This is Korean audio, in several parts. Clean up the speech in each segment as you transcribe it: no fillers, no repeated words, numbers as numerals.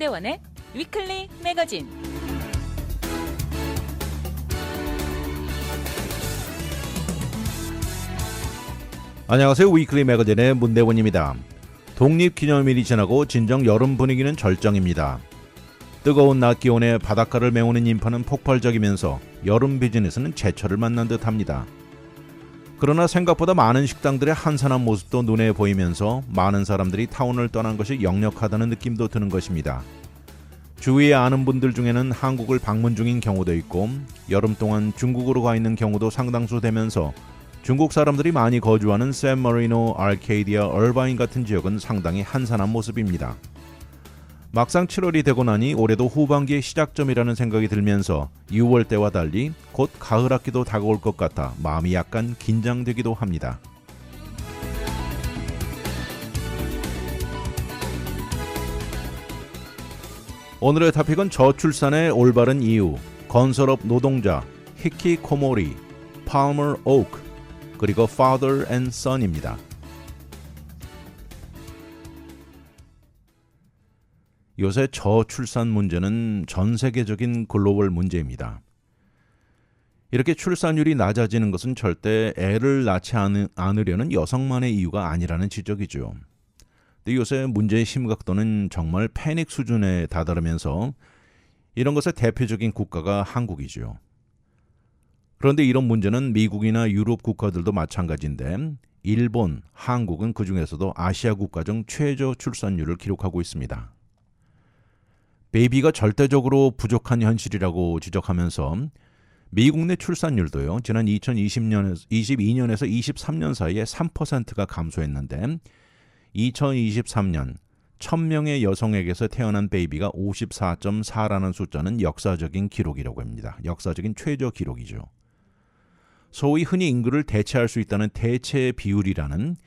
문대원의 위클리 매거진. 안녕하세요. 위클리 매거진의 문대원입니다. 독립기념일이 지나고 진정 여름 분위기는 절정입니다. 뜨거운 낮 기온에 바닷가를 메우는 인파는 폭발적이면서 여름 비즈니스는 제철을 만난 듯합니다. 그러나 생각보다 많은 식당들의 한산한 모습도 눈에 보이면서 많은 사람들이 타운을 떠난 것이 역력하다는 느낌도 드는 것입니다. 주위에 아는 분들 중에는 한국을 방문 중인 경우도 있고 여름 동안 중국으로 가 있는 경우도 상당수 되면서 중국 사람들이 많이 거주하는 샌마리노, 아케이디아, 얼바인 같은 지역은 상당히 한산한 모습입니다. 막상 7월이 되고 나니 올해도 후반기의 시작점이라는 생각이 들면서 6월 때와 달리 곧 가을 학기도 다가올 것 같아 마음이 약간 긴장되기도 합니다. 오늘의 토픽은 저출산의 올바른 이유, 건설업 노동자, 히키코모리, 팔머 오크, 그리고 father and son입니다. 요새 저출산 문제는 전 세계적인 글로벌 문제입니다. 이렇게 출산율이 낮아지는 것은 절대 애를 낳지 않으려는 여성만의 이유가 아니라는 지적이죠. 근데 요새 문제의 심각도는 정말 패닉 수준에 다다르면서 이런 것의 대표적인 국가가 한국이죠. 그런데 이런 문제는 미국이나 유럽 국가들도 마찬가지인데 일본, 한국은 그중에서도 아시아 국가 중 최저 출산율을 기록하고 있습니다. 베이비가 절대적으로 부족한 현실이라고 지적하면서 미국 내 출산율도요, 지난 2022년에서 23년 사이에 3%가 감소했는데 2023년 1000명의 여성에게서 태어난 베이비가 54.4라는 숫자는 역사적인 기록이라고 합니다. 역사적인 최저 기록이죠. 소위 흔히 인구를 대체할 수 있다는 대체 비율이라는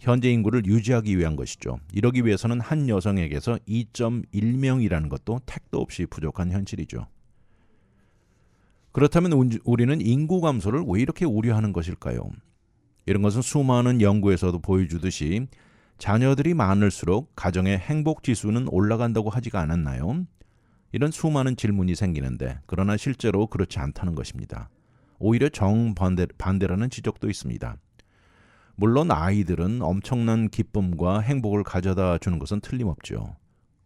현재 인구를 유지하기 위한 것이죠. 이러기 위해서는 한 여성에게서 2.1명이라는 것도 택도 없이 부족한 현실이죠. 그렇다면 우리는 인구 감소를 왜 이렇게 우려하는 것일까요? 이런 것은 수많은 연구에서도 보여주듯이 자녀들이 많을수록 가정의 행복 지수는 올라간다고 하지가 않았나요? 이런 수많은 질문이 생기는데 그러나 실제로 그렇지 않다는 것입니다. 오히려 정반대라는 지적도 있습니다. 물론 아이들은 엄청난 기쁨과 행복을 가져다 주는 것은 틀림없죠.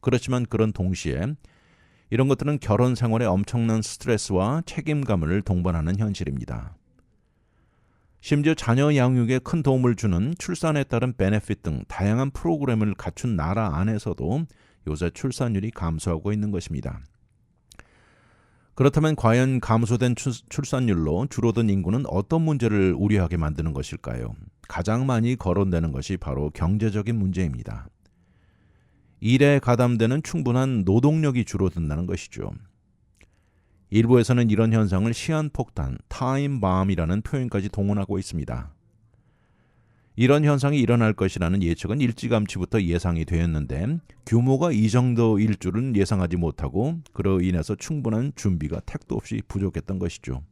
그렇지만 그런 동시에 이런 것들은 결혼 생활에 엄청난 스트레스와 책임감을 동반하는 현실입니다. 심지어 자녀 양육에 큰 도움을 주는 출산에 따른 베네핏 등 다양한 프로그램을 갖춘 나라 안에서도 요새 출산율이 감소하고 있는 것입니다. 그렇다면 과연 감소된 출산율로 줄어든 인구는 어떤 문제를 우려하게 만드는 것일까요? 가장 많이 거론되는 것이 바로 경제적인 문제입니다. 일에 가담되는 충분한 노동력이 줄어든다는 것이죠. 일부에서는 이런 현상을 시한폭탄, 타임밤이라는 표현까지 동원하고 있습니다. 이런 현상이 일어날 것이라는 예측은 일찌감치부터 예상이 되었는데 규모가 이 정도일 줄은 예상하지 못하고 그로 인해서 충분한 준비가 택도 없이 부족했던 것이죠.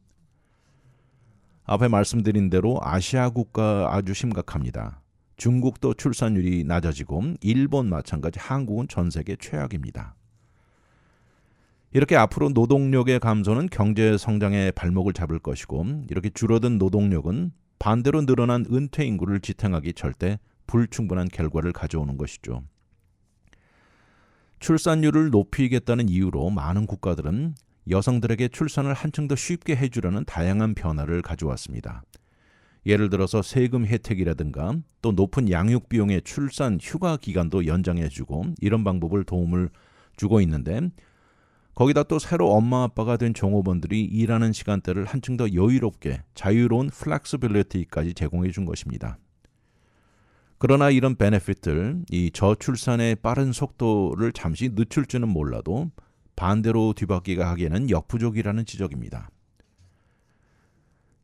앞에 말씀드린 대로 아시아 국가 아주 심각합니다. 중국도 출산율이 낮아지고 일본 마찬가지, 한국은 전 세계 최악입니다. 이렇게 앞으로 노동력의 감소는 경제 성장의 발목을 잡을 것이고 이렇게 줄어든 노동력은 반대로 늘어난 은퇴 인구를 지탱하기 절대 불충분한 결과를 가져오는 것이죠. 출산율을 높이겠다는 이유로 많은 국가들은 여성들에게 출산을 한층 더 쉽게 해주려는 다양한 변화를 가져왔습니다. 예를 들어서 세금 혜택이라든가 또 높은 양육 비용의 출산 휴가 기간도 연장해주고 이런 방법을 도움을 주고 있는데 거기다 또 새로 엄마 아빠가 된 종업원들이 일하는 시간대를 한층 더 여유롭게 자유로운 플렉시빌리티까지 제공해 준 것입니다. 그러나 이런 베네핏들, 이 저출산의 빠른 속도를 잠시 늦출지는 몰라도 반대로 뒤바뀌게 하기에는 역부족이라는 지적입니다.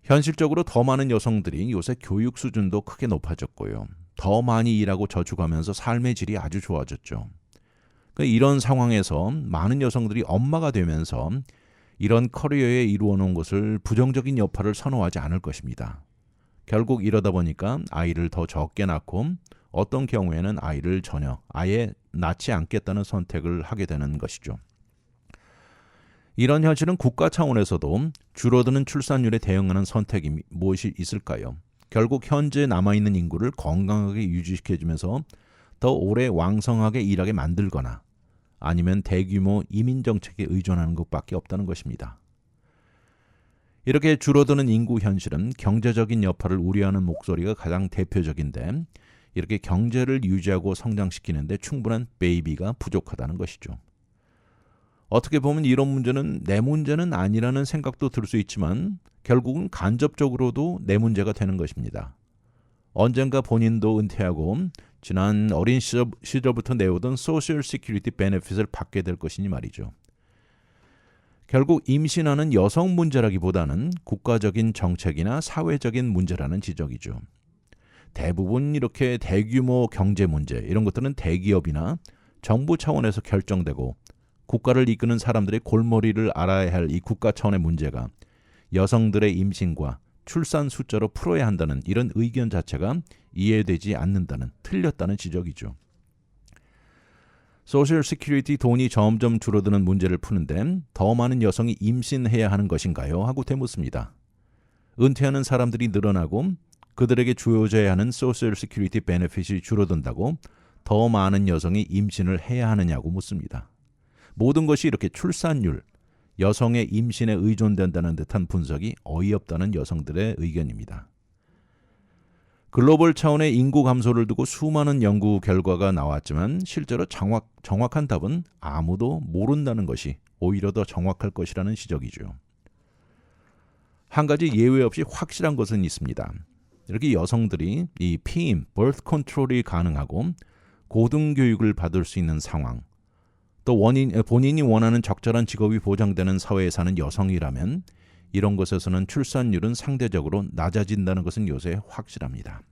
현실적으로 더 많은 여성들이 요새 교육 수준도 크게 높아졌고요. 더 많이 일하고 저축하면서 삶의 질이 아주 좋아졌죠. 이런 상황에서 많은 여성들이 엄마가 되면서 이런 커리어에 이루어놓은 것을 부정적인 여파를 선호하지 않을 것입니다. 결국 이러다 보니까 아이를 더 적게 낳고 어떤 경우에는 아이를 전혀 아예 낳지 않겠다는 선택을 하게 되는 것이죠. 이런 현실은 국가 차원에서도 줄어드는 출산율에 대응하는 선택이 무엇이 있을까요? 결국 현재 남아있는 인구를 건강하게 유지시켜주면서 더 오래 왕성하게 일하게 만들거나 아니면 대규모 이민 정책에 의존하는 것밖에 없다는 것입니다. 이렇게 줄어드는 인구 현실은 경제적인 여파를 우려하는 목소리가 가장 대표적인데 이렇게 경제를 유지하고 성장시키는데 충분한 베이비가 부족하다는 것이죠. 어떻게 보면 이런 문제는 내 문제는 아니라는 생각도 들 수 있지만 결국은 간접적으로도 내 문제가 되는 것입니다. 언젠가 본인도 은퇴하고 지난 어린 시절부터 내오던 소셜 시큐리티 베네핏을 받게 될 것이니 말이죠. 결국 임신하는 여성 문제라기보다는 국가적인 정책이나 사회적인 문제라는 지적이죠. 대부분 이렇게 대규모 경제 문제 이런 것들은 대기업이나 정부 차원에서 결정되고 국가를 이끄는 사람들의 골머리를 알아야 할 이 국가 차원의 문제가 여성들의 임신과 출산 숫자로 풀어야 한다는 이런 의견 자체가 이해되지 않는다는 틀렸다는 지적이죠. 소셜 시큐리티 돈이 점점 줄어드는 문제를 푸는데 더 많은 여성이 임신해야 하는 것인가요? 하고 되묻습니다. 은퇴하는 사람들이 늘어나고 그들에게 주어져야 하는 소셜 시큐리티 베네핏이 줄어든다고 더 많은 여성이 임신을 해야 하느냐고 묻습니다. 모든 것이 이렇게 출산율, 여성의 임신에 의존된다는 듯한 분석이 어이없다는 여성들의 의견입니다. 글로벌 차원의 인구 감소를 두고 수많은 연구 결과가 나왔지만 실제로 정확한 답은 아무도 모른다는 것이 오히려 더 정확할 것이라는 지적이죠. 한 가지 예외 없이 확실한 것은 있습니다. 이렇게 여성들이 이 피임, birth control이 가능하고 고등교육을 받을 수 있는 상황, 또 본인이 원하는 적절한 직업이 보장되는 사회에 사는 여성이라면 이런 곳에서는 출산율은 상대적으로 낮아진다는 것은 요새 확실합니다.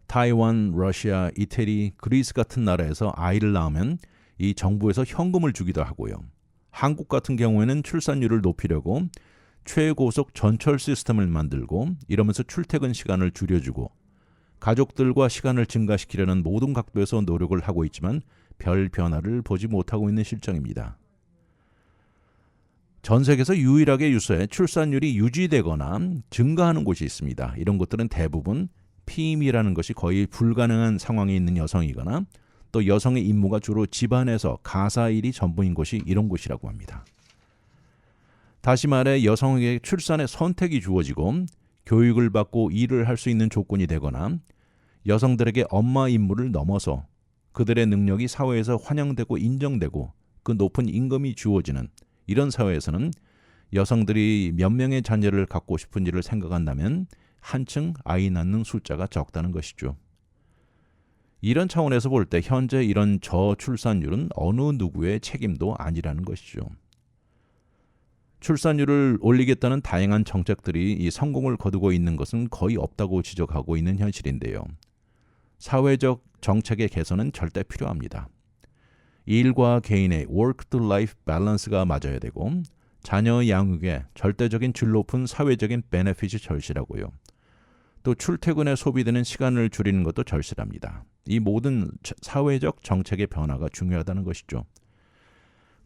타이완, 러시아, 이태리, 그리스 같은 나라에서 아이를 낳으면 이 정부에서 현금을 주기도 하고요. 한국 같은 경우에는 출산율을 높이려고 최고속 전철 시스템을 만들고 이러면서 출퇴근 시간을 줄여주고 가족들과 시간을 증가시키려는 모든 각도에서 노력을 하고 있지만 별 변화를 보지 못하고 있는 실정입니다. 전 세계에서 유일하게 유서에 출산율이 유지되거나 증가하는 곳이 있습니다. 이런 곳들은 대부분 피임이라는 것이 거의 불가능한 상황에 있는 여성이거나 또 여성의 임무가 주로 집안에서 가사일이 전부인 곳이 이런 곳이라고 합니다. 다시 말해 여성에게 출산의 선택이 주어지고 교육을 받고 일을 할 수 있는 조건이 되거나 여성들에게 엄마 임무를 넘어서 그들의 능력이 사회에서 환영되고 인정되고 그 높은 임금이 주어지는 이런 사회에서는 여성들이 몇 명의 자녀를 갖고 싶은지를 생각한다면 한층 아이 낳는 숫자가 적다는 것이죠. 이런 차원에서 볼 때 현재 이런 저출산율은 어느 누구의 책임도 아니라는 것이죠. 출산율을 올리겠다는 다양한 정책들이 이 성공을 거두고 있는 것은 거의 없다고 지적하고 있는 현실인데요. 사회적 정책의 개선은 절대 필요합니다. 일과 개인의 work-to-life 밸런스가 맞아야 되고 자녀 양육에 절대적인 질 높은 사회적인 베네핏이 절실하고요. 또 출퇴근에 소비되는 시간을 줄이는 것도 절실합니다. 이 모든 사회적 정책의 변화가 중요하다는 것이죠.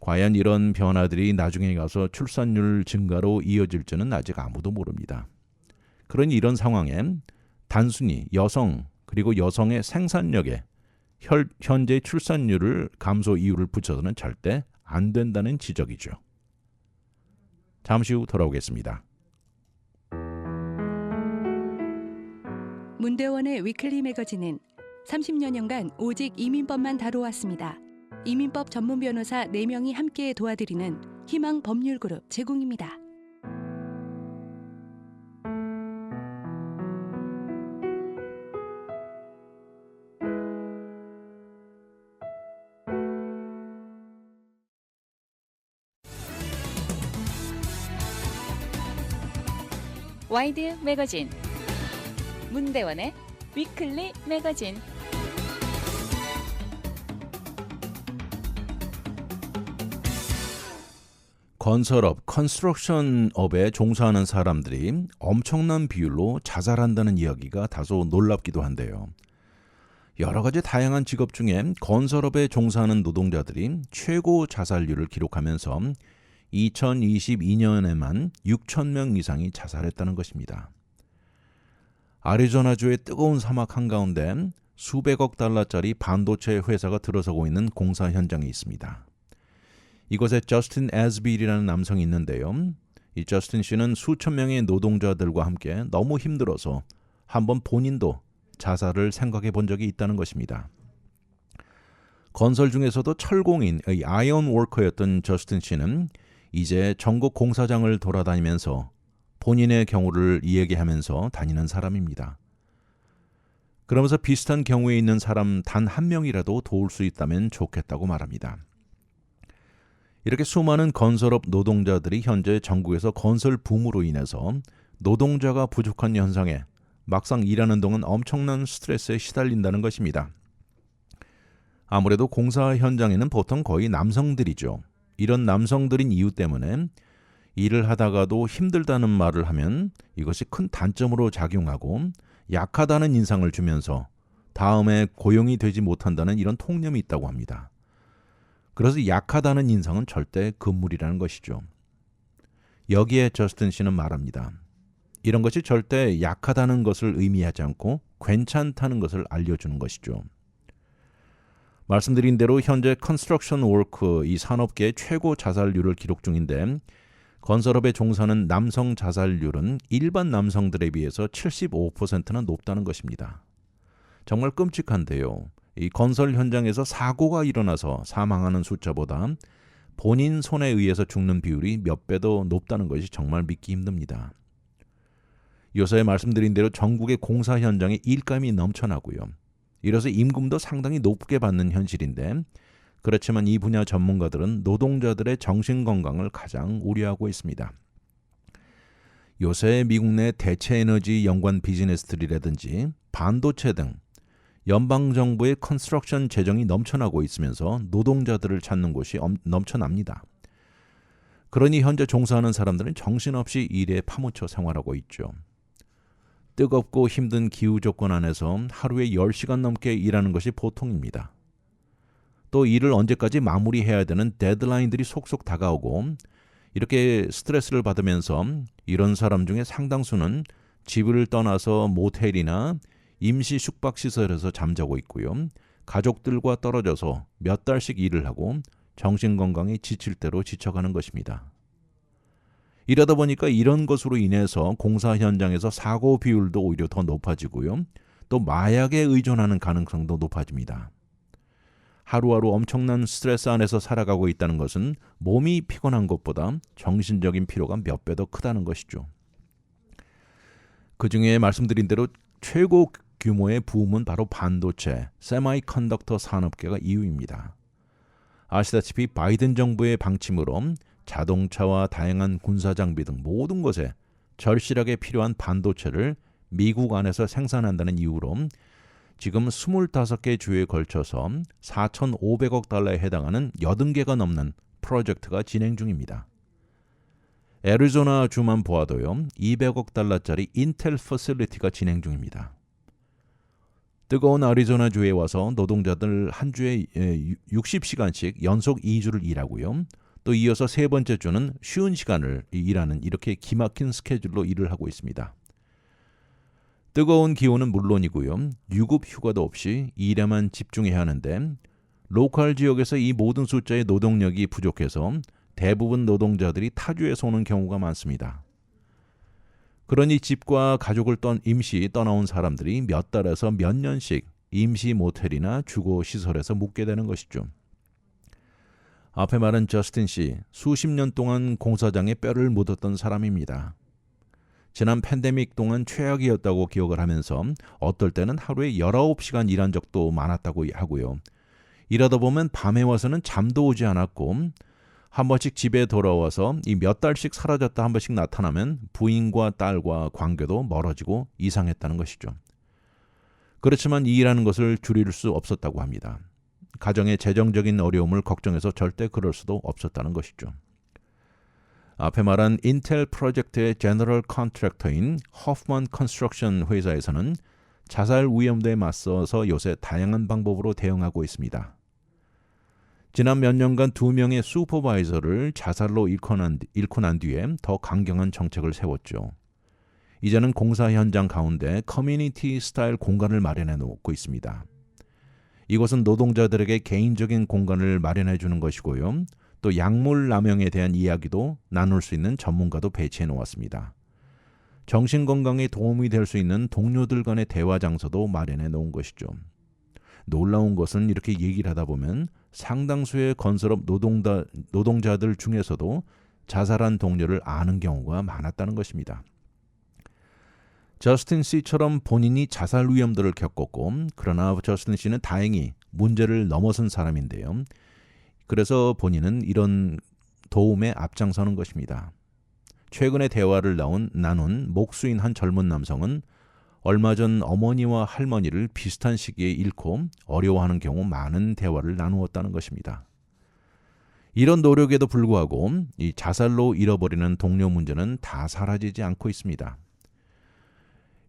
과연 이런 변화들이 나중에 가서 출산율 증가로 이어질지는 아직 아무도 모릅니다. 그러니 이런 상황엔 단순히 여성 그리고 여성의 생산력에 현재 출산율을 감소 이유를 붙여서는 절대 안 된다는 지적이죠. 잠시 후 돌아오겠습니다. 문대원의 위클리 매거진은 30여 년간 오직 이민법만 다뤄왔습니다. 이민법 전문 변호사 4명이 함께 도와드리는 희망 법률 그룹 제공입니다. 와이드 매거진 문대원의 위클리 매거진. 건설업, 컨스트럭션업에 종사하는 사람들이 엄청난 비율로 자살한다는 이야기가 다소 놀랍기도 한데요. 여러 가지 다양한 직업 중에 건설업에 종사하는 노동자들이 최고 자살률을 기록하면서 2022년에만 6,000명 이상이 자살했다는 것입니다. 아리조나주의 뜨거운 사막 한가운데 수백억 달러짜리 반도체 회사가 들어서고 있는 공사 현장이 있습니다. 이곳에 저스틴 에즈빌이라는 남성이 있는데요. 이 저스틴 씨는 수천 명의 노동자들과 함께 너무 힘들어서 한번 본인도 자살을 생각해 본 적이 있다는 것입니다. 건설 중에서도 철공인, 아이언 워커였던 저스틴 씨는 이제 전국 공사장을 돌아다니면서 본인의 경우를 이야기하면서 다니는 사람입니다. 그러면서 비슷한 경우에 있는 사람 단 한 명이라도 도울 수 있다면 좋겠다고 말합니다. 이렇게 수많은 건설업 노동자들이 현재 전국에서 건설 붐으로 인해서 노동자가 부족한 현상에 막상 일하는 동안 엄청난 스트레스에 시달린다는 것입니다. 아무래도 공사 현장에는 보통 거의 남성들이죠. 이런 남성들인 이유 때문에 일을 하다가도 힘들다는 말을 하면 이것이 큰 단점으로 작용하고 약하다는 인상을 주면서 다음에 고용이 되지 못한다는 이런 통념이 있다고 합니다. 그래서 약하다는 인상은 절대 금물이라는 것이죠. 여기에 저스틴 씨는 말합니다. 이런 것이 절대 약하다는 것을 의미하지 않고 괜찮다는 것을 알려주는 것이죠. 말씀드린 대로 현재 컨스트럭션 워크 이 산업계의 최고 자살률을 기록 중인데 건설업에 종사하는 남성 자살률은 일반 남성들에 비해서 75%나 높다는 것입니다. 정말 끔찍한데요. 이 건설 현장에서 사고가 일어나서 사망하는 숫자보다 본인 손에 의해서 죽는 비율이 몇 배도 높다는 것이 정말 믿기 힘듭니다. 요새 말씀드린 대로 전국의 공사 현장에 일감이 넘쳐나고요. 이래서 임금도 상당히 높게 받는 현실인데 그렇지만 이 분야 전문가들은 노동자들의 정신건강을 가장 우려하고 있습니다. 요새 미국 내 대체에너지 연관 비즈니스들이라든지 반도체 등 연방정부의 컨스트럭션 재정이 넘쳐나고 있으면서 노동자들을 찾는 곳이 넘쳐납니다. 그러니 현재 종사하는 사람들은 정신없이 일에 파묻혀 생활하고 있죠. 뜨겁고 힘든 기후 조건 안에서 하루에 10시간 넘게 일하는 것이 보통입니다. 또 일을 언제까지 마무리해야 되는 데드라인들이 속속 다가오고 이렇게 스트레스를 받으면서 이런 사람 중에 상당수는 집을 떠나서 모텔이나 임시 숙박시설에서 잠자고 있고요. 가족들과 떨어져서 몇 달씩 일을 하고 정신건강이 지칠 대로 지쳐가는 것입니다. 이러다 보니까 이런 것으로 인해서 공사 현장에서 사고 비율도 오히려 더 높아지고요. 또 마약에 의존하는 가능성도 높아집니다. 하루하루 엄청난 스트레스 안에서 살아가고 있다는 것은 몸이 피곤한 것보다 정신적인 피로가 몇 배 더 크다는 것이죠. 그중에 말씀드린 대로 최고 규모의 붐은 바로 반도체, 세마이컨덕터 산업계가 이유입니다. 아시다시피 바이든 정부의 방침으로 자동차와 다양한 군사장비 등 모든 것에 절실하게 필요한 반도체를 미국 안에서 생산한다는 이유로 지금 25개 주에 걸쳐서 4,500억 달러에 해당하는 80개가 넘는 프로젝트가 진행 중입니다. 애리조나 주만 보아도요. 200억 달러짜리 인텔 퍼실리티가 진행 중입니다. 뜨거운 애리조나 주에 와서 노동자들 한 주에 60시간씩 연속 2주를 일하고요. 또 이어서 세 번째 주는 쉬운 시간을 일하는 이렇게 기막힌 스케줄로 일을 하고 있습니다. 뜨거운 기온은 물론이고요. 유급 휴가도 없이 일에만 집중해야 하는데 로컬 지역에서 이 모든 숫자의 노동력이 부족해서 대부분 노동자들이 타주에서 오는 경우가 많습니다. 그러니 집과 가족을 임시 떠나온 사람들이 몇 달에서 몇 년씩 임시 모텔이나 주거 시설에서 묵게 되는 것이죠. 앞에 말한 저스틴 씨, 수십 년 동안 공사장에 뼈를 묻었던 사람입니다. 지난 팬데믹 동안 최악이었다고 기억을 하면서 어떨 때는 하루에 19시간 일한 적도 많았다고 하고요. 이러다 보면 밤에 와서는 잠도 오지 않았고 한 번씩 집에 돌아와서 이 몇 달씩 사라졌다 한 번씩 나타나면 부인과 딸과 관계도 멀어지고 이상했다는 것이죠. 그렇지만 이 일하는 것을 줄일 수 없었다고 합니다. 가정의 재정적인 어려움을 걱정해서 절대 그럴 수도 없었다는 것이죠. 앞에 말한 인텔 프로젝트의 제너럴 컨트랙터인 허프먼 컨스트럭션 회사에서는 자살 위험도에 맞서서 요새 다양한 방법으로 대응하고 있습니다. 지난 몇 년간 2명의 슈퍼바이저를 자살로 잃고 난 뒤에 더 강경한 정책을 세웠죠. 이제는 공사 현장 가운데 커뮤니티 스타일 공간을 마련해 놓고 있습니다. 이곳은 노동자들에게 개인적인 공간을 마련해 주는 것이고요. 또 약물 남용에 대한 이야기도 나눌 수 있는 전문가도 배치해 놓았습니다. 정신건강에 도움이 될 수 있는 동료들 간의 대화 장소도 마련해 놓은 것이죠. 놀라운 것은 이렇게 얘기를 하다 보면 상당수의 건설업 노동자들 중에서도 자살한 동료를 아는 경우가 많았다는 것입니다. 저스틴 씨처럼 본인이 자살 위험들을 겪었고, 그러나 저스틴 씨는 다행히 문제를 넘어선 사람인데요. 그래서 본인은 이런 도움에 앞장서는 것입니다. 최근에 대화를 나눈 목수인 한 젊은 남성은 얼마 전 어머니와 할머니를 비슷한 시기에 잃고 어려워하는 경우 많은 대화를 나누었다는 것입니다. 이런 노력에도 불구하고 이 자살로 잃어버리는 동료 문제는 다 사라지지 않고 있습니다.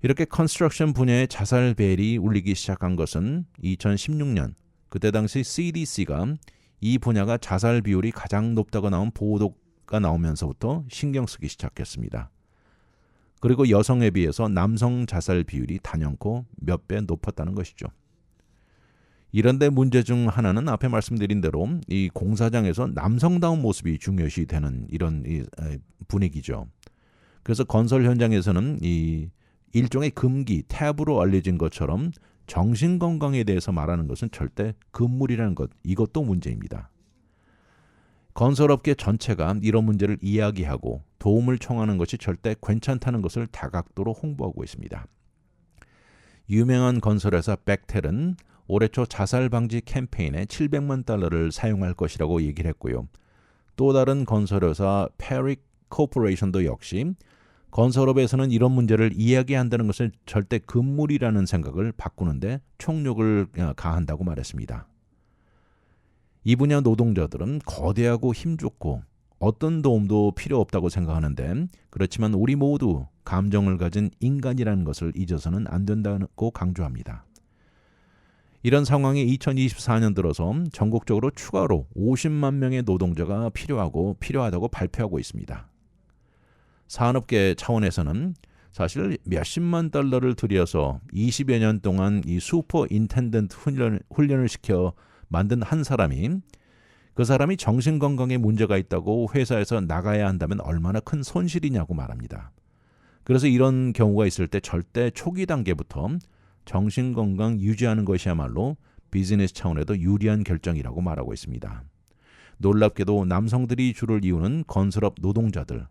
이렇게 컨스트럭션 분야의 자살 벨이 울리기 시작한 것은 2016년, 그때 당시 CDC가 이 분야가 자살 비율이 가장 높다고 나온 보도가 나오면서부터 신경 쓰기 시작했습니다. 그리고 여성에 비해서 남성 자살 비율이 단연코 몇 배 높았다는 것이죠. 이런데 문제 중 하나는 앞에 말씀드린 대로 이 공사장에서 남성다운 모습이 중요시 되는 이런 분위기죠. 그래서 건설 현장에서는 이 일종의 금기, 태부로 알려진 것처럼 정신건강에 대해서 말하는 것은 절대 금물이라는 것, 이것도 문제입니다. 건설업계 전체가 이런 문제를 이야기하고 도움을 청하는 것이 절대 괜찮다는 것을 다각도로 홍보하고 있습니다. 유명한 건설회사 벡텔은 올해 초 자살 방지 캠페인에 $700만 사용할 것이라고 얘기를 했고요. 또 다른 건설회사 페릭 코퍼레이션도 역시 건설업에서는 이런 문제를 이야기한다는 것을 절대 금물이라는 생각을 바꾸는데 총력을 가한다고 말했습니다. 이 분야 노동자들은 거대하고 힘좋고 어떤 도움도 필요 없다고 생각하는데, 그렇지만 우리 모두 감정을 가진 인간이라는 것을 잊어서는 안 된다고 강조합니다. 이런 상황에 2024년 들어서 전국적으로 추가로 50만 명의 노동자가 필요하다고 발표하고 있습니다. 산업계 차원에서는 사실 몇십만 달러를 들여서 20여 년 동안 이 슈퍼 인텐던트 훈련을 시켜 만든 한 사람이, 그 사람이 정신건강에 문제가 있다고 회사에서 나가야 한다면 얼마나 큰 손실이냐고 말합니다. 그래서 이런 경우가 있을 때 절대 초기 단계부터 정신건강 유지하는 것이야말로 비즈니스 차원에도 유리한 결정이라고 말하고 있습니다. 놀랍게도 남성들이 주를 이루는 건설업 노동자들,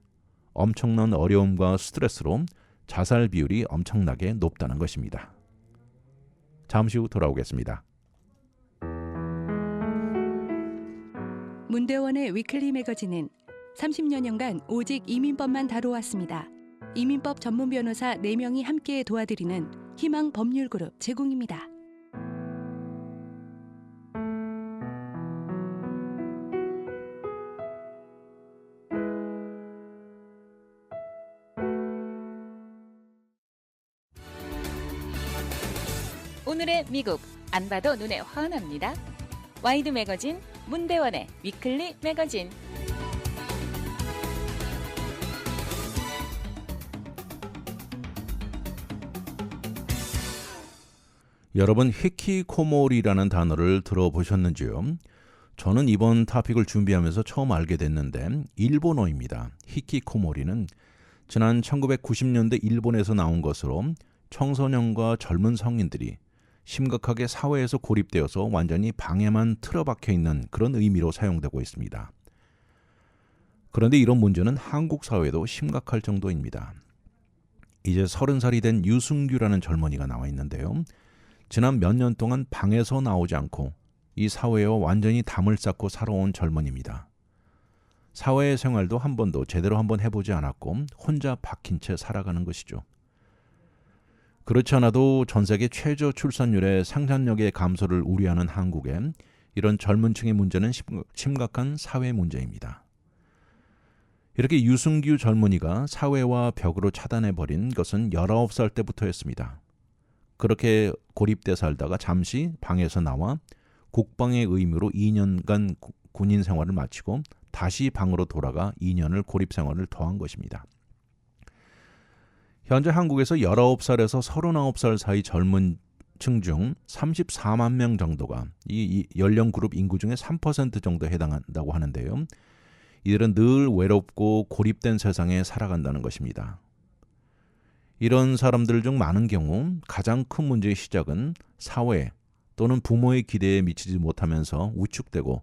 엄청난 어려움과 스트레스로 자살 비율이 엄청나게 높다는 것입니다. 잠시 후 돌아오겠습니다. 문대원의 위클리 매거진은 30여 년간 오직 이민법만 다뤄왔습니다. 이민법 전문 변호사 4명이 함께 도와드리는 희망 법률그룹 제공입니다. 오늘의 미국 안 봐도 눈에 환합니다. 와이드 매거진 문대원의 위클리 매거진. 여러분, 히키코모리라는 단어를 들어보셨는지요? 저는 이번 토픽을 준비하면서 처음 알게 됐는데 일본어입니다. 히키코모리는 지난 1990년대 일본에서 나온 것으로 청소년과 젊은 성인들이 심각하게 사회에서 고립되어서 완전히 방에만 틀어박혀 있는 그런 의미로 사용되고 있습니다. 그런데 이런 문제는 한국 사회도 심각할 정도입니다. 이제 30살이 된 유승규라는 젊은이가 나와 있는데요. 지난 몇 년 동안 방에서 나오지 않고 이 사회와 완전히 담을 쌓고 살아온 젊은이입니다. 사회생활도 한 번도 제대로 한번 해보지 않았고 혼자 박힌 채 살아가는 것이죠. 그렇지 않아도 전 세계 최저 출산율의 생산력의 감소를 우려하는 한국에 이런 젊은 층의 문제는 심각한 사회 문제입니다. 이렇게 유승규 젊은이가 사회와 벽으로 차단해버린 것은 19살 때부터였습니다. 그렇게 고립돼 살다가 잠시 방에서 나와 국방의 의무로 2년간 군인 생활을 마치고 다시 방으로 돌아가 2년을 고립 생활을 더한 것입니다. 현재 한국에서 19살에서 39살 사이 젊은 층 중 34만 명 정도가 이 연령 그룹 인구 중에 3% 정도에 해당한다고 하는데요. 이들은 늘 외롭고 고립된 세상에 살아간다는 것입니다. 이런 사람들 중 많은 경우 가장 큰 문제의 시작은 사회 또는 부모의 기대에 미치지 못하면서 위축되고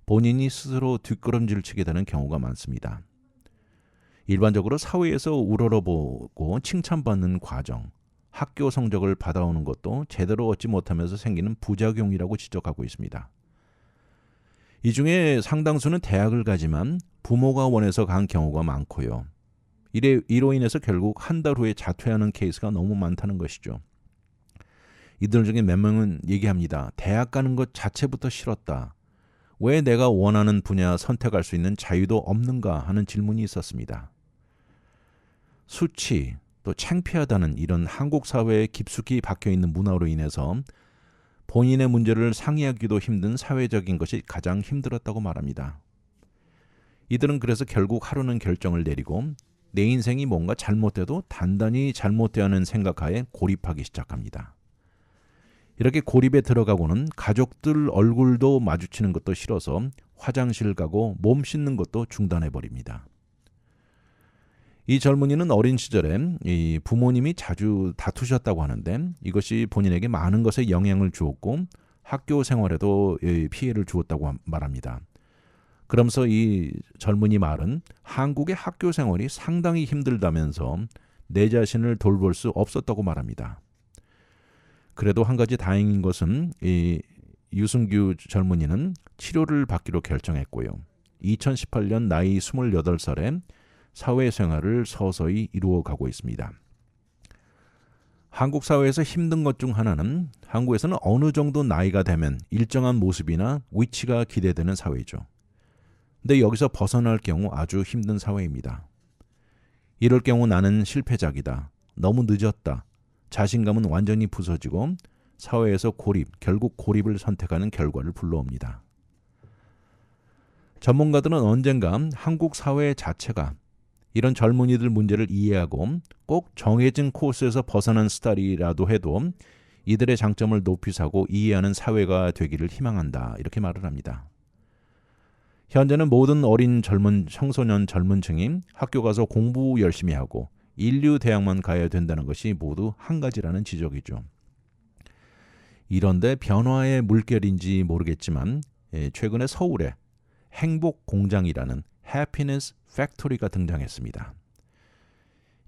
본인이 스스로 뒷걸음질 치게 되는 경우가 많습니다. 일반적으로 사회에서 우러러보고 칭찬받는 과정, 학교 성적을 받아오는 것도 제대로 얻지 못하면서 생기는 부작용이라고 지적하고 있습니다. 이 중에 상당수는 대학을 가지만 부모가 원해서 간 경우가 많고요. 이로 인해서 결국 한 달 후에 자퇴하는 케이스가 너무 많다는 것이죠. 이들 중에 몇 명은 얘기합니다. 대학 가는 것 자체부터 싫었다. 왜 내가 원하는 분야 선택할 수 있는 자유도 없는가 하는 질문이 있었습니다. 수치, 또 창피하다는 이런 한국 사회에 깊숙이 박혀있는 문화로 인해서 본인의 문제를 상의하기도 힘든 사회적인 것이 가장 힘들었다고 말합니다. 이들은 그래서 결국 하루는 결정을 내리고 내 인생이 뭔가 잘못돼도 단단히 잘못되어 하는 생각하에 고립하기 시작합니다. 이렇게 고립에 들어가고는 가족들 얼굴도 마주치는 것도 싫어서 화장실 가고 몸 씻는 것도 중단해버립니다. 이 젊은이는 어린 시절에 이 부모님이 자주 다투셨다고 하는데 이것이 본인에게 많은 것에 영향을 주었고 학교 생활에도 피해를 주었다고 말합니다. 그러면서 이 젊은이 말은 한국의 학교 생활이 상당히 힘들다면서 내 자신을 돌볼 수 없었다고 말합니다. 그래도 한 가지 다행인 것은 이 유승규 젊은이는 치료를 받기로 결정했고요. 2018년 나이 28살에 사회생활을 서서히 이루어가고 있습니다. 한국 사회에서 힘든 것 중 하나는 한국에서는 어느 정도 나이가 되면 일정한 모습이나 위치가 기대되는 사회죠. 근데 여기서 벗어날 경우 아주 힘든 사회입니다. 이럴 경우 나는 실패작이다. 너무 늦었다. 자신감은 완전히 부서지고 사회에서 결국 고립을 선택하는 결과를 불러옵니다. 전문가들은 언젠가 한국 사회 자체가 이런 젊은이들 문제를 이해하고 꼭 정해진 코스에서 벗어난 스타일이라도 해도 이들의 장점을 높이 사고 이해하는 사회가 되기를 희망한다. 이렇게 말을 합니다. 현재는 모든 어린 청소년 젊은층이 학교 가서 공부 열심히 하고 인류 대학만 가야 된다는 것이 모두 한 가지라는 지적이죠. 이런데 변화의 물결인지 모르겠지만 최근에 서울에 행복 공장이라는 해피니스 팩토리가 등장했습니다.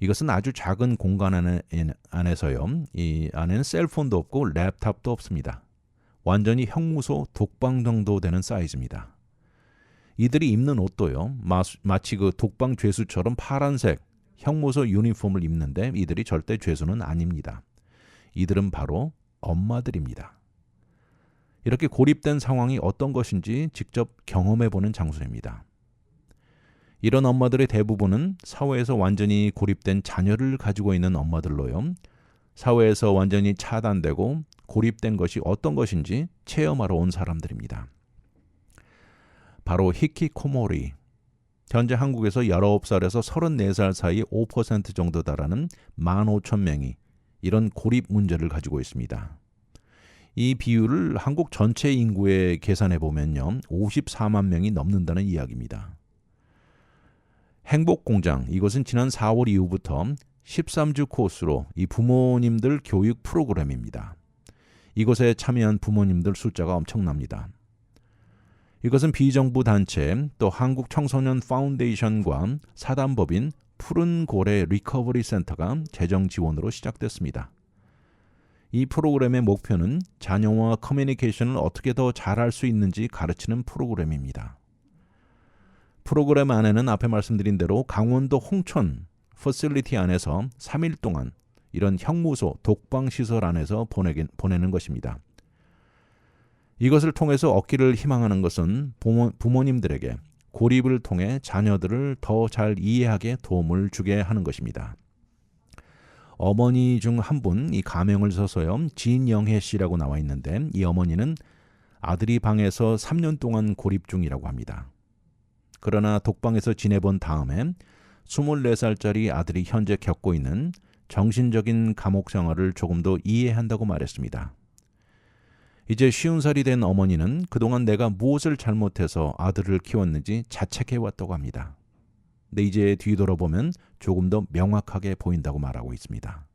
이것은 아주 작은 공간 안에서요. 이 안에는 셀폰도 없고 랩탑도 없습니다. 완전히 형무소 독방 정도 되는 사이즈입니다. 이들이 입는 옷도요. 마치 그 독방 죄수처럼 파란색 형무소 유니폼을 입는데 이들이 절대 죄수는 아닙니다. 이들은 바로 엄마들입니다. 이렇게 고립된 상황이 어떤 것인지 직접 경험해보는 장소입니다. 이런 엄마들의 대부분은 사회에서 완전히 고립된 자녀를 가지고 있는 엄마들로요. 사회에서 완전히 차단되고 고립된 것이 어떤 것인지 체험하러 온 사람들입니다. 바로 히키코모리. 현재 한국에서 19살에서 34살 사이 5% 정도 달하는 15,000명이 이런 고립 문제를 가지고 있습니다. 이 비율을 한국 전체 인구에 계산해 보면요. 54만 명이 넘는다는 이야기입니다. 행복공장, 이것은 지난 4월 이후부터 13주 코스로 이 부모님들 교육 프로그램입니다. 이곳에 참여한 부모님들 숫자가 엄청납니다. 이것은 비정부 단체 또 한국 청소년 파운데이션과 사단법인 푸른 고래 리커버리 센터가 재정 지원으로 시작됐습니다. 이 프로그램의 목표는 자녀와 커뮤니케이션을 어떻게 더 잘할 수 있는지 가르치는 프로그램입니다. 프로그램 안에는 앞에 말씀드린 대로 강원도 홍천 퍼실리티 안에서 3일 동안 이런 형무소 독방시설 안에서 보내는 것입니다. 이것을 통해서 얻기를 희망하는 것은 부모님들에게 고립을 통해 자녀들을 더 잘 이해하게 도움을 주게 하는 것입니다. 어머니 중 한 분, 이 가명을 써서요, 진영혜 씨라고 나와 있는데 이 어머니는 아들이 방에서 3년 동안 고립 중이라고 합니다. 그러나 독방에서 지내본 다음에 24살짜리 아들이 현재 겪고 있는 정신적인 감옥 생활을 조금 더 이해한다고 말했습니다. 이제 50살이 된 어머니는 그동안 내가 무엇을 잘못해서 아들을 키웠는지 자책해왔다고 합니다. 근데 이제 뒤돌아보면 조금 더 명확하게 보인다고 말하고 있습니다.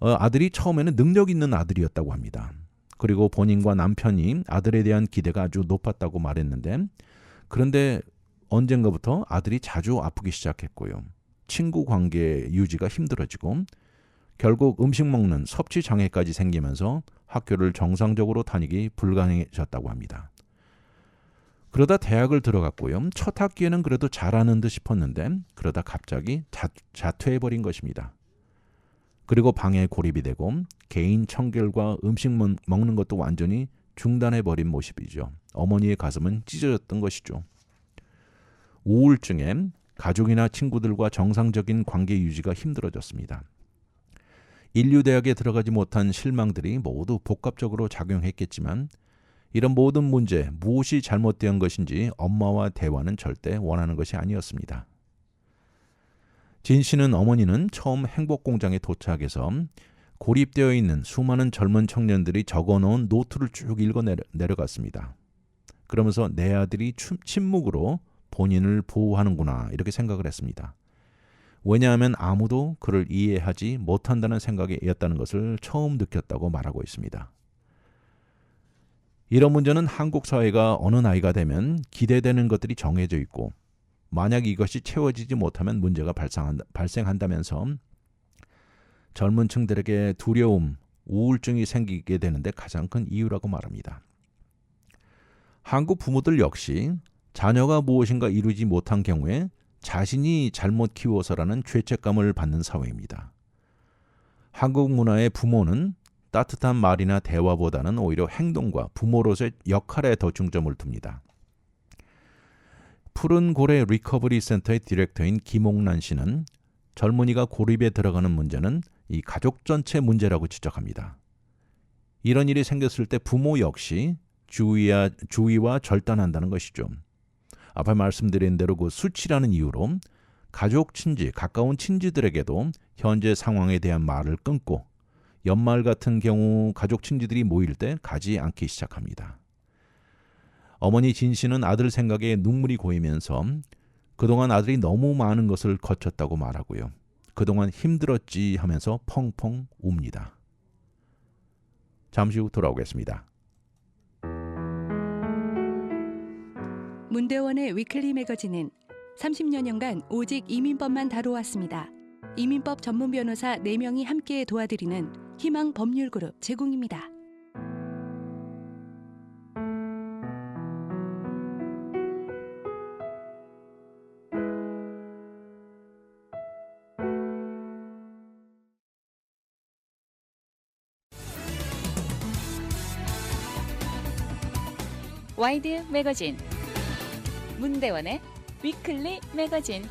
아들이 처음에는 능력 있는 아들이었다고 합니다. 그리고 본인과 남편이 아들에 대한 기대가 아주 높았다고 말했는데, 그런데 언젠가부터 아들이 자주 아프기 시작했고요. 친구 관계 유지가 힘들어지고 결국 음식 먹는 섭취 장애까지 생기면서 학교를 정상적으로 다니기 불가능해졌다고 합니다. 그러다 대학을 들어갔고요. 첫 학기에는 그래도 잘하는 듯 싶었는데 그러다 갑자기 자퇴해버린 것입니다. 그리고 방에 고립이 되고 개인 청결과 음식 먹는 것도 완전히 중단해버린 모습이죠. 어머니의 가슴은 찢어졌던 것이죠. 우울증에 가족이나 친구들과 정상적인 관계 유지가 힘들어졌습니다. 인류대학에 들어가지 못한 실망들이 모두 복합적으로 작용했겠지만 이런 모든 문제, 무엇이 잘못된 것인지 엄마와 대화는 절대 원하는 것이 아니었습니다. 진 씨는 어머니는 처음 행복공장에 도착해서 고립되어 있는 수많은 젊은 청년들이 적어놓은 노트를 쭉 읽어 내려갔습니다. 그러면서 내 아들이 침묵으로 본인을 보호하는구나 이렇게 생각을 했습니다. 왜냐하면 아무도 그를 이해하지 못한다는 생각이었다는 것을 처음 느꼈다고 말하고 있습니다. 이런 문제는 한국 사회가 어느 나이가 되면 기대되는 것들이 정해져 있고 만약 이것이 채워지지 못하면 문제가 발생한다면서 젊은 층들에게 두려움, 우울증이 생기게 되는데 가장 큰 이유라고 말합니다. 한국 부모들 역시 자녀가 무엇인가 이루지 못한 경우에 자신이 잘못 키워서라는 죄책감을 받는 사회입니다. 한국 문화의 부모는 따뜻한 말이나 대화보다는 오히려 행동과 부모로서의 역할에 더 중점을 둡니다. 푸른 고래 리커버리 센터의 디렉터인 김옥란 씨는 젊은이가 고립에 들어가는 문제는 이 가족 전체 문제라고 지적합니다. 이런 일이 생겼을 때 부모 역시 주의와 절단한다는 것이죠. 앞에 말씀드린 대로 그 수치라는 이유로 가족 친지, 가까운 친지들에게도 현재 상황에 대한 말을 끊고 연말 같은 경우 가족 친지들이 모일 때 가지 않기 시작합니다. 어머니 진 씨는 아들 생각에 눈물이 고이면서 그동안 아들이 너무 많은 것을 거쳤다고 말하고요. 그동안 힘들었지 하면서 펑펑 웁니다. 잠시 후 돌아오겠습니다. 문대원의 위클리 매거진은 30여 년간 오직 이민법만 다뤄왔습니다. 이민법 전문 변호사 4명이 함께 도와드리는 희망 법률그룹 제공입니다. 와이드 매거진 문대원의 위클리 매거진.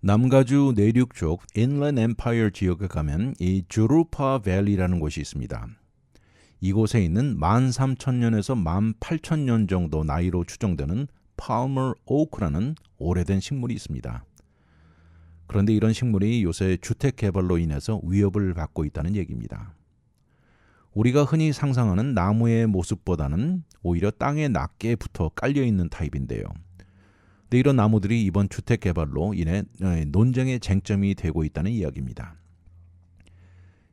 남가주 내륙 쪽 인랜드 엠파이어 지역에 가면 이 주루파 밸리라는 곳이 있습니다. 이곳에 있는 13,000년에서 18,000년 정도 나이로 추정되는 팔머 오크라는 오래된 식물이 있습니다. 그런데 이런 식물이 요새 주택 개발로 인해서 위협을 받고 있다는 얘기입니다. 우리가 흔히 상상하는 나무의 모습보다는 오히려 땅에 낮게 붙어 깔려있는 타입인데요. 근데 이런 나무들이 이번 주택 개발로 인해 논쟁의 쟁점이 되고 있다는 이야기입니다.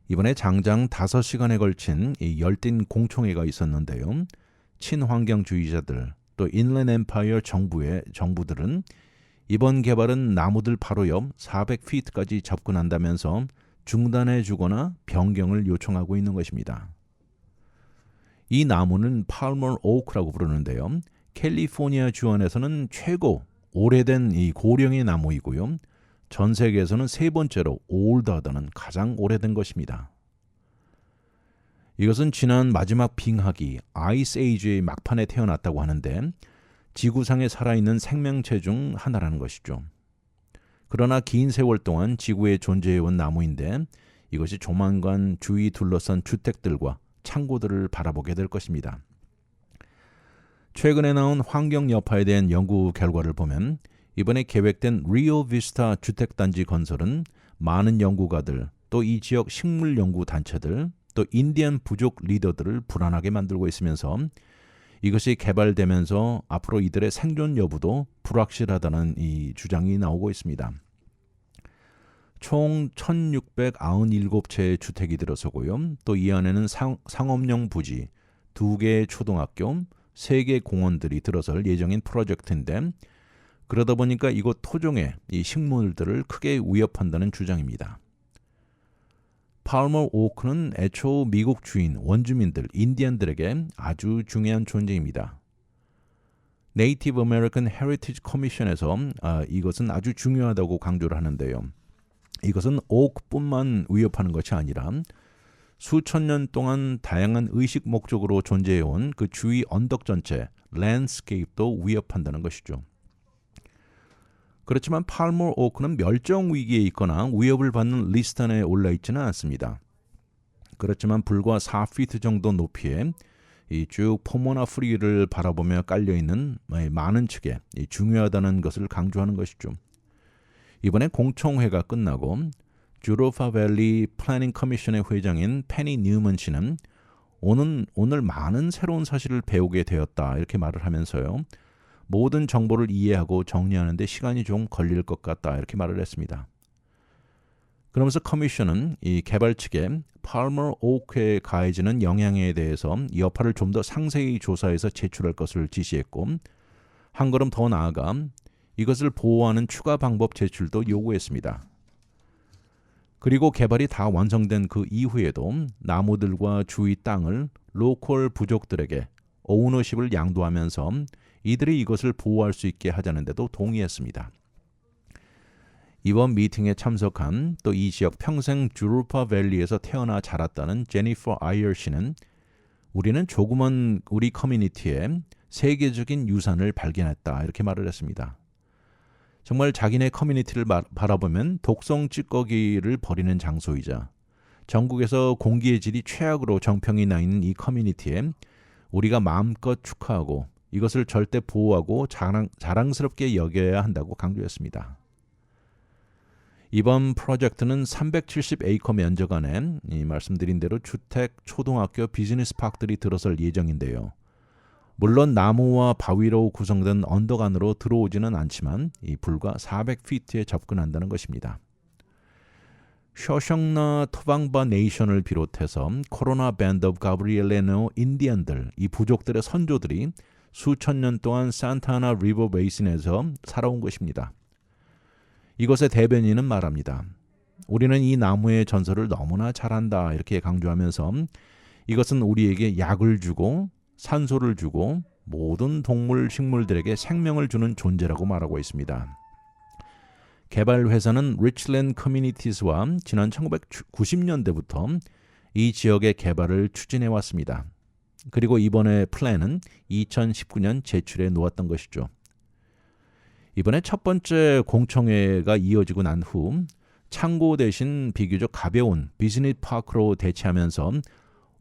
이번에 장장 5시간에 걸친 이 열띤 공청회가 있었는데요. 친환경주의자들 또 인랜드 엠파이어 정부들은 이번 개발은 나무들 바로 옆 400피트까지 접근한다면서 중단해 주거나 변경을 요청하고 있는 것입니다. 이 나무는 팔머 오크라고 부르는데요. 캘리포니아 주 안에서는 최고 오래된 이 고령의 나무이고요. 전 세계에서는 3번째로 올드하다는 가장 오래된 것입니다. 이것은 지난 마지막 빙하기 아이스 에이지의 막판에 태어났다고 하는데 지구상에 살아있는 생명체 중 하나라는 것이죠. 그러나 긴 세월 동안 지구에 존재해온 나무인데 이것이 조만간 주위 둘러싼 주택들과 창고들을 바라보게 될 것입니다. 최근에 나온 환경 여파에 대한 연구 결과를 보면 이번에 계획된 리오 비스타 주택단지 건설은 많은 연구가들, 또 이 지역 식물 연구 단체들, 또 인디안 부족 리더들을 불안하게 만들고 있으면서 이것이 개발되면서 앞으로 이들의 생존 여부도 불확실하다는 이 주장이 나오고 있습니다. 총 1697채의 주택이 들어서고요. 또 이 안에는 상업용 부지, 2개의 초등학교, 3개 공원들이 들어설 예정인 프로젝트인데 그러다 보니까 이곳 토종의 이 식물들을 크게 위협한다는 주장입니다. 팔머 오크는 애초 미국 주인, 원주민들, 인디언들에게 아주 중요한 존재입니다. 네이티브 아메리칸 헤리티지 커미션에서 이것은 아주 중요하다고 강조를 하는데요. 이것은 오크뿐만 위협하는 것이 아니라 수천 년 동안 다양한 의식 목적으로 존재해온 그 주위 언덕 전체, 랜드스케이프도 위협한다는 것이죠. 그렇지만 팔머 오크는 멸종 위기에 있거나 위협을 받는 리스트 안에 올라있지는 않습니다. 그렇지만 불과 4피트 정도 높이에 이 쭉 포모나 프리를 바라보며 깔려있는 많은 측에 중요하다는 것을 강조하는 것이죠. 이번에 공청회가 끝나고 주로파 밸리 플래닝 커미션의 회장인 페니 뉴먼 씨는 오늘 많은 새로운 사실을 배우게 되었다 이렇게 말을 하면서요. 모든 정보를 이해하고 정리하는 데 시간이 좀 걸릴 것 같다 이렇게 말을 했습니다. 그러면서 커미션은 이 개발 측에 팔머 오크에 가해지는 영향에 대해서 여파를 좀 더 상세히 조사해서 제출할 것을 지시했고 한 걸음 더 나아가 이것을 보호하는 추가 방법 제출도 요구했습니다. 그리고 개발이 다 완성된 그 이후에도 나무들과 주위 땅을 로컬 부족들에게 오너십을 양도하면서 이들이 이것을 보호할 수 있게 하자는 데도 동의했습니다. 이번 미팅에 참석한 또 이 지역 평생 주루파 밸리에서 태어나 자랐다는 제니퍼 아이어 씨는 우리는 조그만 우리 커뮤니티에 세계적인 유산을 발견했다 이렇게 말을 했습니다. 정말 자기네 커뮤니티를 바라보면 독성 찌꺼기를 버리는 장소이자 전국에서 공기의 질이 최악으로 정평이 나 있는 이 커뮤니티에 우리가 마음껏 축하하고 이것을 절대 보호하고 자랑스럽게 여겨야 한다고 강조했습니다. 이번 프로젝트는 370에이커 면적 안에 말씀드린 대로 주택, 초등학교, 비즈니스 파크들이 들어설 예정인데요. 물론 나무와 바위로 구성된 언덕 안으로 들어오지는 않지만 불과 400피트에 접근한다는 것입니다. 쇼샹나 토방바 네이션을 비롯해서 코로나 밴드 오브 가브리엘레노 인디언들, 이 부족들의 선조들이 수천 년 동안 산타나 리버 베이슨에서 살아온 것입니다. 이것의 대변인은 말합니다. 우리는 이 나무의 전설을 너무나 잘한다 이렇게 강조하면서 이것은 우리에게 약을 주고 산소를 주고 모든 동물, 식물들에게 생명을 주는 존재라고 말하고 있습니다. 개발 회사는 리치랜드 커뮤니티스와 지난 1990년대부터 이 지역의 개발을 추진해 왔습니다. 그리고 이번에 플랜은 2019년 제출해 놓았던 것이죠. 이번에 첫 번째 공청회가 이어지고 난 후 창고 대신 비교적 가벼운 비즈니스 파크로 대체하면서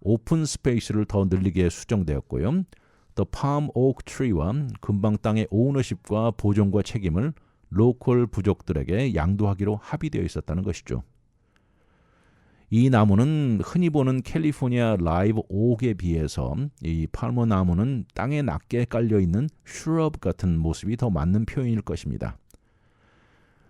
오픈 스페이스를 더 늘리게 수정되었고요. 또 팜 오크 트리와 근방 땅의 오너십과 보존과 책임을 로컬 부족들에게 양도하기로 합의되어 있었다는 것이죠. 이 나무는 흔히 보는 캘리포니아 라이브 옥에 비해서 이 팔머 나무는 땅에 낮게 깔려있는 슈럽 같은 모습이 더 맞는 표현일 것입니다.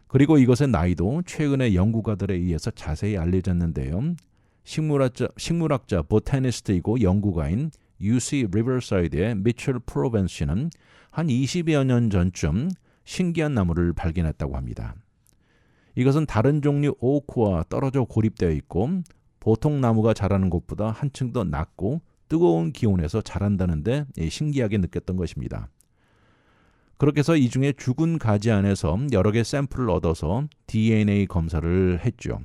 그리고 이것의 나이도 최근에 연구가들에 의해서 자세히 알려졌는데요. 식물학자 보타니스트이고 연구가인 UC 리버사이드의 미첼 프로벤스 씨는 한 20여 년 전쯤 신기한 나무를 발견했다고 합니다. 이것은 다른 종류 오크와 떨어져 고립되어 있고 보통 나무가 자라는 곳보다 한층 더 낮고 뜨거운 기온에서 자란다는데 신기하게 느꼈던 것입니다. 그렇게 해서 이 중에 죽은 가지 안에서 여러 개 샘플을 얻어서 DNA 검사를 했죠.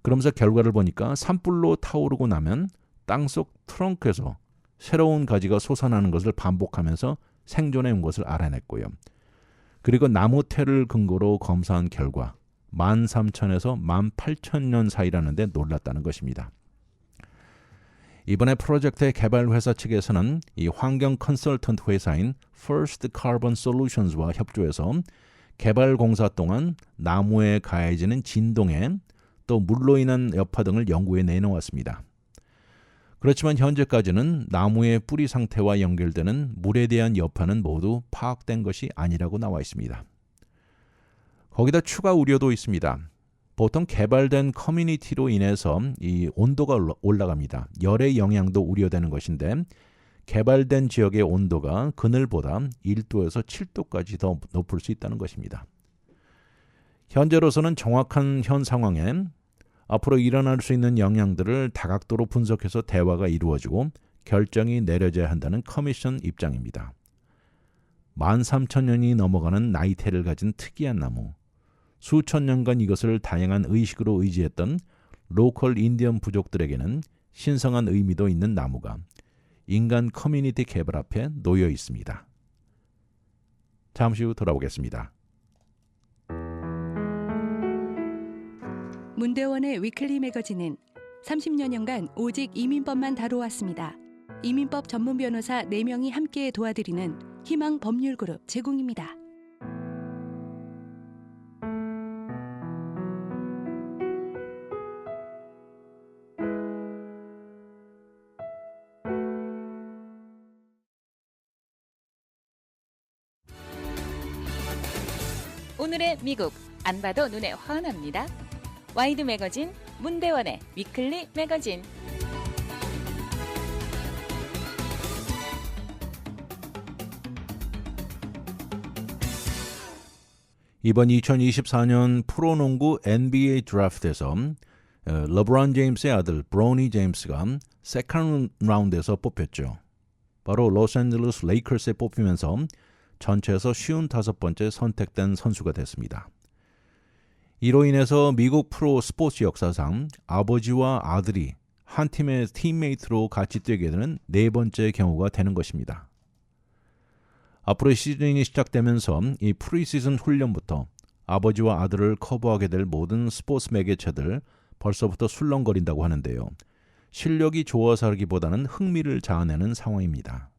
그러면서 결과를 보니까 산불로 타오르고 나면 땅속 트렁크에서 새로운 가지가 솟아나는 것을 반복하면서 생존해 온 것을 알아냈고요. 그리고 나무 테를 근거로 검사한 결과 13,000에서 18,000년 사이라는데 놀랐다는 것입니다. 이번에 프로젝트의 개발 회사 측에서는 이 환경 컨설턴트 회사인 First Carbon Solutions와 협조해서 개발 공사 동안 나무에 가해지는 진동에 또 물로 인한 여파 등을 연구에 내놓았습니다. 그렇지만 현재까지는 나무의 뿌리 상태와 연결되는 물에 대한 여파는 모두 파악된 것이 아니라고 나와 있습니다. 거기다 추가 우려도 있습니다. 보통 개발된 커뮤니티로 인해서 이 온도가 올라갑니다. 열의 영향도 우려되는 것인데 개발된 지역의 온도가 그늘보다 1도에서 7도까지 더 높을 수 있다는 것입니다. 현재로서는 정확한 현 상황에 앞으로 일어날 수 있는 영향들을 다각도로 분석해서 대화가 이루어지고 결정이 내려져야 한다는 커미션 입장입니다. 13,000년이 넘어가는 나이테를 가진 특이한 나무, 수천 년간 이것을 다양한 의식으로 의지했던 로컬 인디언 부족들에게는 신성한 의미도 있는 나무가 인간 커뮤니티 개발 앞에 놓여 있습니다. 잠시 후 돌아오겠습니다. 문대원의 위클리 매거진은 30여 년간 오직 이민법만 다뤄왔습니다. 이민법 전문 변호사 4명이 함께 도와드리는 희망 법률 그룹 제공입니다. 오늘의 미국 안 봐도 눈에 환합니다. 와이드 매거진 문대원의 위클리 매거진. 이번 2024년 프로농구 NBA 드래프트에서 러브론 제임스의 아들 브로니 제임스가 세컨드 라운드에서 뽑혔죠. 바로 로스앤젤레스 레이커스에 뽑히면서 전체에서 55번째 선택된 선수가 됐습니다. 이로 인해서 미국 프로 스포츠 역사상 아버지와 아들이 한 팀의 팀메이트로 같이 뛰게 되는 4번째 경우가 되는 것입니다. 앞으로 시즌이 시작되면서 이 프리시즌 훈련부터 아버지와 아들을 커버하게 될 모든 스포츠 매개체들 벌써부터 술렁거린다고 하는데요. 실력이 좋아서라기보다는 흥미를 자아내는 상황입니다.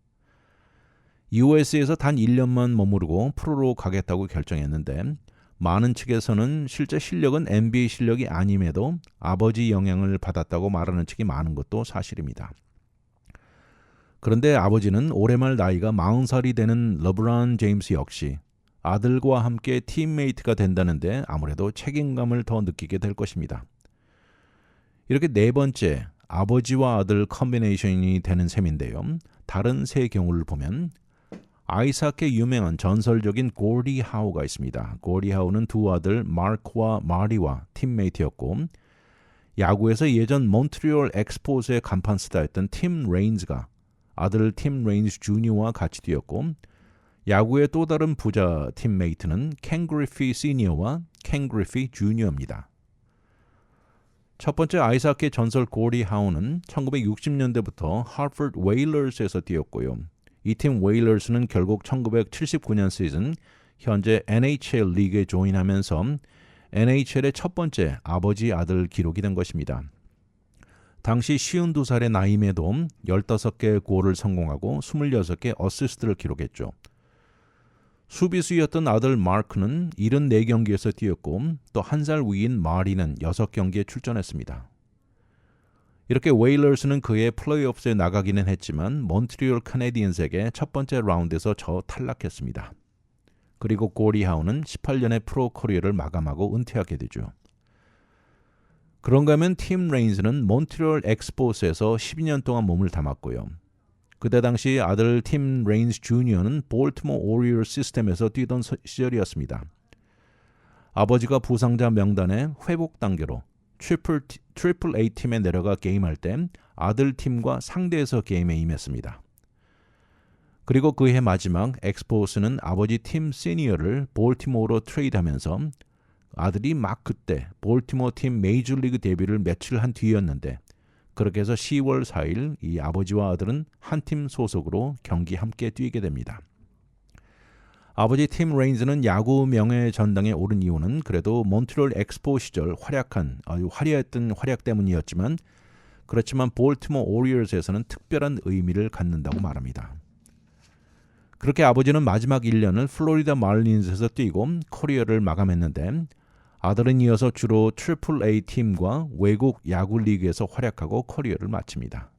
US에서 단 1년만 머무르고 프로로 가겠다고 결정했는데 많은 측에서는 실제 실력은 NBA 실력이 아님에도 아버지 영향을 받았다고 말하는 측이 많은 것도 사실입니다. 그런데 아버지는 올해 말 나이가 40살이 되는 러브론 제임스 역시 아들과 함께 팀메이트가 된다는데 아무래도 책임감을 더 느끼게 될 것입니다. 이렇게 4번째 아버지와 아들 컨비네이션이 되는 셈인데요. 다른 3경우를 보면 아이삭의 유명한 전설적인 고리 하우가 있습니다. 고리 하우는 2 아들 마크와 마리와 팀메이트였고 야구에서 예전 몬트리올 엑스포스의 간판 스타였던 팀 레인즈가 아들 팀 레인즈 주니어와 같이 뛰었고 야구의 또 다른 부자 팀메이트는 켄 그리피 시니어와 켄 그리피 주니어입니다. 첫 번째 아이삭의 전설 고리 하우는 1960년대부터 하버드 웨일러스에서 뛰었고요. 이 팀 웨일러스는 결국 1979년 시즌 현재 NHL 리그에 조인하면서 NHL의 첫 번째 아버지 아들 기록이 된 것입니다. 당시 52살의 나이임에도 15개의 골을 성공하고 26개 어시스트를 기록했죠. 수비수였던 아들 마크는 74경기에서 뛰었고 또 1살 위인 마리는 6경기에 출전했습니다. 이렇게 웨일러스는 그의 플레이오프에 나가기는 했지만 몬트리올 카네디언스에게 첫 번째 라운드에서 탈락했습니다. 그리고 고리 하우는 18년의 프로 커리어를 마감하고 은퇴하게 되죠. 그런가 하면 팀 레인즈는 몬트리올 엑스포스에서 12년 동안 몸을 담았고요. 그때 당시 아들 팀 레인즈 주니어는 볼티모어 오리올 시스템에서 뛰던 시절이었습니다. 아버지가 부상자 명단에 회복 단계로 트리플 A 팀에 내려가 게임할 때 아들 팀과 상대해서 게임에 임했습니다. 그리고 그해 마지막 엑스포스는 아버지 팀 시니어를 볼티모어로 트레이드하면서 아들이 막 그때 볼티모어 팀 메이저리그 데뷔를 며칠 한 뒤였는데 그렇게 해서 10월 4일 이 아버지와 아들은 한 팀 소속으로 경기 함께 뛰게 됩니다. 아버지 팀 레인즈는 야구 명예 전당에 오른 이유는 그래도 몬트리올 엑스포 시절 활약한 아주 화려했던 활약 때문이었지만 그렇지만 볼티모어 오리얼스에서는 특별한 의미를 갖는다고 말합니다. 그렇게 아버지는 마지막 1년을 플로리다 말린즈에서 뛰고 커리어를 마감했는데 아들은 이어서 주로 트리플 A 팀과 외국 야구 리그에서 활약하고 커리어를 마칩니다.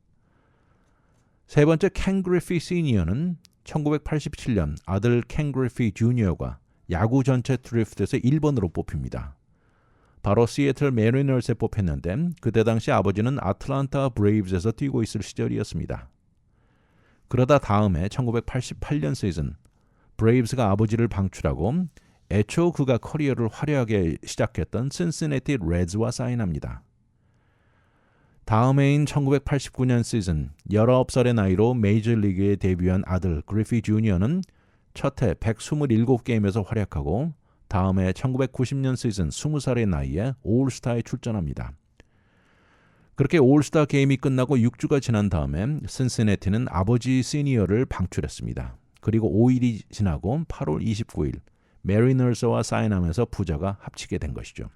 세 번째 켄 그리피 시니어는 1987년 아들 켄 그리피 주니어가 야구 전체 드래프트에서 1번으로 뽑힙니다. 바로 시애틀 메리너스에 뽑혔는데 그때 당시 아버지는 아틀란타 브레이브스에서 뛰고 있을 시절이었습니다. 그러다 다음에 1988년 시즌 브레이브스가 아버지를 방출하고 애초 그가 커리어를 화려하게 시작했던 신시내티 레즈와 사인합니다. 다음 해인 1989년 시즌 19살의 나이로 메이저리그에 데뷔한 아들 그리피 주니어는 첫 해 127게임에서 활약하고 다음 해 1990년 시즌 20살의 나이에 올스타에 출전합니다. 그렇게 올스타 게임이 끝나고 6주가 지난 다음에 신시내티는 아버지 시니어를 방출했습니다. 그리고 5일이 지나고 8월 29일 메리너스와 사인하면서 부자가 합치게 된 것이죠.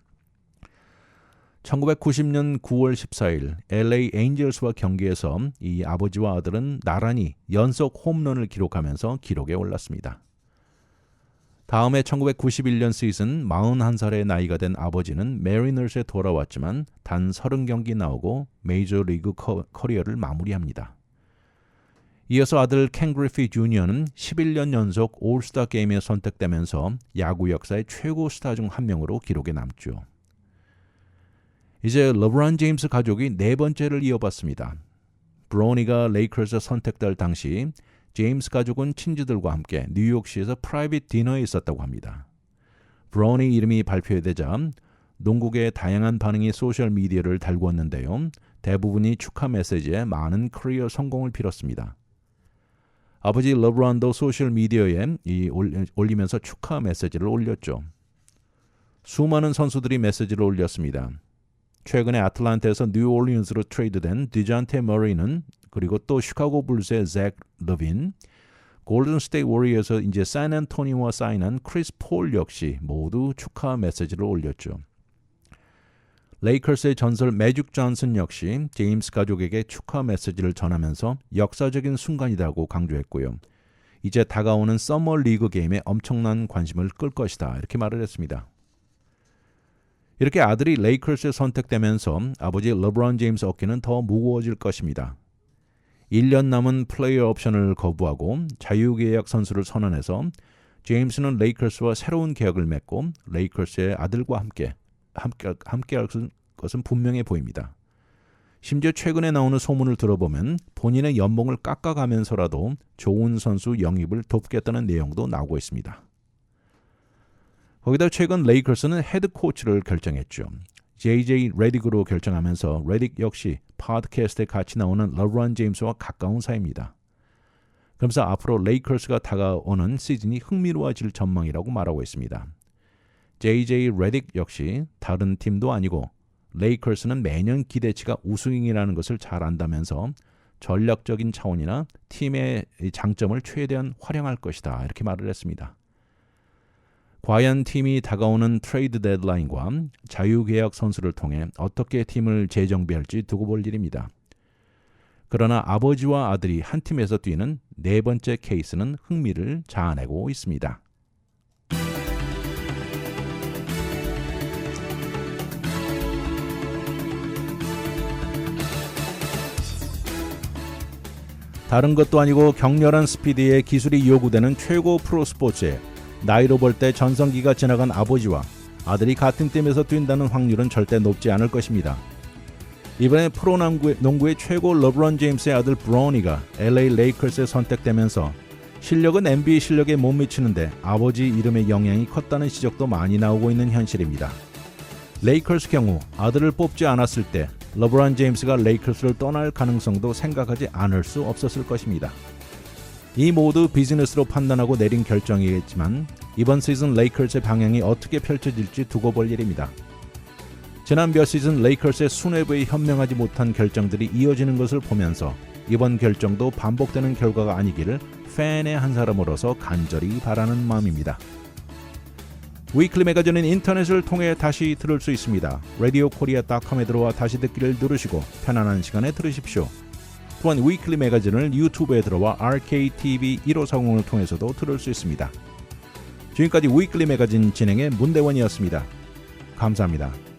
1990년 9월 14일 LA 에인절스와 경기에서 이 아버지와 아들은 나란히 연속 홈런을 기록하면서 기록에 올랐습니다. 다음해 1991년 시즌 41살의 나이가 된 아버지는 메리너스에 돌아왔지만 단 30경기 나오고 메이저리그 커리어를 마무리합니다. 이어서 아들 켄 그리피 주니어는 11년 연속 올스타 게임에 선택되면서 야구 역사의 최고 스타 중 한 명으로 기록에 남죠. 이제 르브론 제임스 가족이 네 번째를 이어받습니다. 브로니가 레이커스에 선택될 당시 제임스 가족은 친지들과 함께 뉴욕시에서 프라이빗 디너에 있었다고 합니다. 브로니 이름이 발표되자 농구계의 다양한 반응이 소셜미디어를 달구었는데요. 대부분이 축하 메시지에 많은 커리어 성공을 빌었습니다. 아버지 르브론도 소셜미디어에 올리면서 축하 메시지를 올렸죠. 수많은 선수들이 메시지를 올렸습니다. 최근에 아틀란타에서 뉴올리언스로 트레이드된 디잔테 머레이는 그리고 또 시카고 불스의 잭 러빈, 골든 스테이트 워리어에서 이제 샌안토니오와 사인한 크리스 폴 역시 모두 축하 메시지를 올렸죠. 레이커스의 전설 매직 존슨 역시 제임스 가족에게 축하 메시지를 전하면서 역사적인 순간이라고 강조했고요. 이제 다가오는 서머 리그 게임에 엄청난 관심을 끌 것이다 이렇게 말을 했습니다. 이렇게 아들이 레이커스에 선택되면서 아버지 르브론 제임스 어깨는 더 무거워질 것입니다. 1년 남은 플레이어 옵션을 거부하고 자유계약 선수를 선언해서 제임스는 레이커스와 새로운 계약을 맺고 레이커스의 아들과 함께 할 것은 분명해 보입니다. 심지어 최근에 나오는 소문을 들어보면 본인의 연봉을 깎아가면서라도 좋은 선수 영입을 돕겠다는 내용도 나오고 있습니다. 거기다 최근 레이커스는 헤드 코치를 결정했죠. JJ 레딕으로 결정하면서 레딕 역시 팟캐스트에 같이 나오는 르브론 제임스와 가까운 사이입니다. 그러면서 앞으로 레이커스가 다가오는 시즌이 흥미로워질 전망이라고 말하고 있습니다. JJ 레딕 역시 다른 팀도 아니고 레이커스는 매년 기대치가 우승이라는 것을 잘 안다면서 전략적인 차원이나 팀의 장점을 최대한 활용할 것이다 이렇게 말을 했습니다. 과연 팀이 다가오는 트레이드 데드라인과 자유계약 선수를 통해 어떻게 팀을 재정비할지 두고 볼 일입니다. 그러나 아버지와 아들이 한 팀에서 뛰는 네 번째 케이스는 흥미를 자아내고 있습니다. 다른 것도 아니고 격렬한 스피드에 기술이 요구되는 최고 프로 스포츠에 나이로 볼 때 전성기가 지나간 아버지와 아들이 같은 팀에서 뛴다는 확률은 절대 높지 않을 것입니다. 이번에 프로농구의 최고 르브론 제임스의 아들 브로니가 LA 레이커스에 선택되면서 실력은 NBA 실력에 못 미치는데 아버지 이름의 영향이 컸다는 지적도 많이 나오고 있는 현실입니다. 레이커스 경우 아들을 뽑지 않았을 때 르브론 제임스가 레이커스를 떠날 가능성도 생각하지 않을 수 없었을 것입니다. 이 모두 비즈니스로 판단하고 내린 결정이겠지만 이번 시즌 레이커스의 방향이 어떻게 펼쳐질지 두고 볼 일입니다. 지난 몇 시즌 레이커스의 수뇌부에 현명하지 못한 결정들이 이어지는 것을 보면서 이번 결정도 반복되는 결과가 아니기를 팬의 한 사람으로서 간절히 바라는 마음입니다. 위클리 매거진은 인터넷을 통해 다시 들을 수 있습니다. radiokorea.com에 들어와 다시 듣기를 누르시고 편안한 시간에 들으십시오. 또한 위클리 매거진을 유튜브에 들어와 RKTV 1540을 통해서도 들을 수 있습니다. 지금까지 위클리 매거진 진행의 문대원이었습니다. 감사합니다.